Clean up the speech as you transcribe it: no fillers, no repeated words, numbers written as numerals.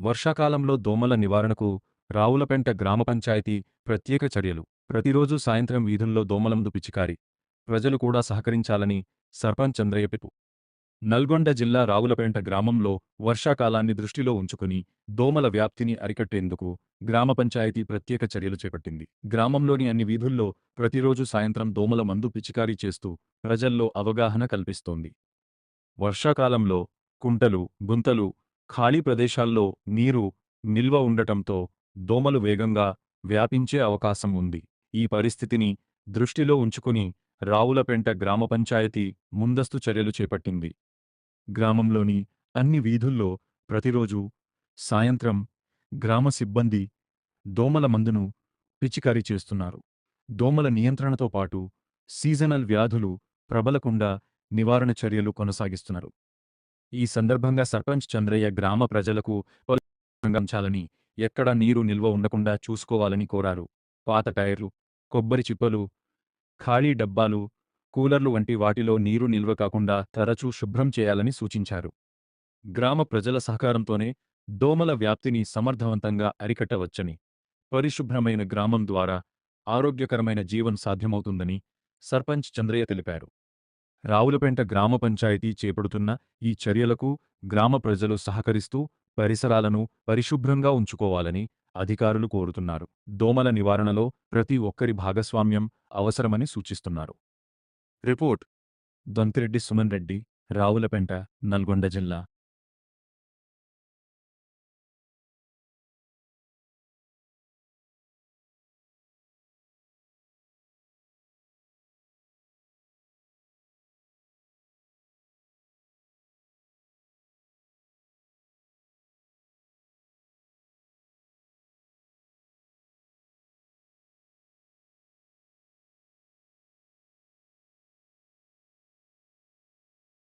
వర్షాకాలంలో దోమల నివారణకు రావులపెంట గ్రామ పంచాయతీ ప్రత్యేక చర్యలు. ప్రతిరోజు సాయంత్రం వీధుల్లో దోమలమందు పిచికారి. ప్రజలు కూడా సహకరించాలని సర్పంచ్ చంద్రయ్య పిలుపు. నల్గొండ జిల్లా రావులపేంట గ్రామంలో వర్షాకాలాన్ని దృష్టిలో ఉంచుకుని దోమల వ్యాప్తిని అరికట్టేందుకు గ్రామ పంచాయతీ ప్రత్యేక చర్యలు చేపట్టింది. గ్రామంలోని అన్ని వీధుల్లో ప్రతిరోజు సాయంత్రం దోమల మందు పిచికారీ చేస్తూ ప్రజల్లో అవగాహన కల్పిస్తోంది. వర్షాకాలంలో కుంటలు, గుంతలు, ఖాళీ ప్రదేశాల్లో నీరు నిల్వ ఉండటంతో దోమలు వేగంగా వ్యాపించే అవకాశం ఉంది. ఈ పరిస్థితిని దృష్టిలో ఉంచుకుని రావులపెంట గ్రామ పంచాయతీ ముందస్తు చర్యలు చేపట్టింది. గ్రామంలోని అన్ని వీధుల్లో ప్రతిరోజు సాయంత్రం గ్రామ సిబ్బంది దోమల మందును పిచికారీ చేస్తున్నారు. దోమల నియంత్రణతో పాటు సీజనల్ వ్యాధులు ప్రబలకుండా నివారణ చర్యలు కొనసాగిస్తున్నారు. ఈ సందర్భంగా సర్పంచ్ చంద్రయ్య గ్రామ ప్రజలకు ఉంచాలని, ఎక్కడా నీరు నిల్వ ఉండకుండా చూసుకోవాలని కోరారు. పాత టైర్లు, కొబ్బరి చిప్పలు, ఖాళీ డబ్బాలు, కూలర్లు వంటి వాటిలో నీరు నిల్వ కాకుండా తరచూ శుభ్రం చేయాలని సూచించారు. గ్రామ ప్రజల సహకారంతోనే దోమల వ్యాప్తిని సమర్థవంతంగా అరికట్టవచ్చని, పరిశుభ్రమైన గ్రామం ద్వారా ఆరోగ్యకరమైన జీవనం సాధ్యమవుతుందని సర్పంచ్ చంద్రయ్య తెలిపారు. రావులపెంట గ్రామ పంచాయతీ చేపడుతున్న ఈ చర్యలకు గ్రామ ప్రజలు సహకరిస్తూ పరిసరాలను పరిశుభ్రంగా ఉంచుకోవాలని అధికారులు కోరుతున్నారు. దోమల నివారణలో ప్రతి ఒక్కరి భాగస్వామ్యం అవసరమని సూచిస్తున్నారు. రిపోర్ట్: దొంతిరెడ్డి సుమన్ రెడ్డి, రావులపెంట, నల్గొండ జిల్లా.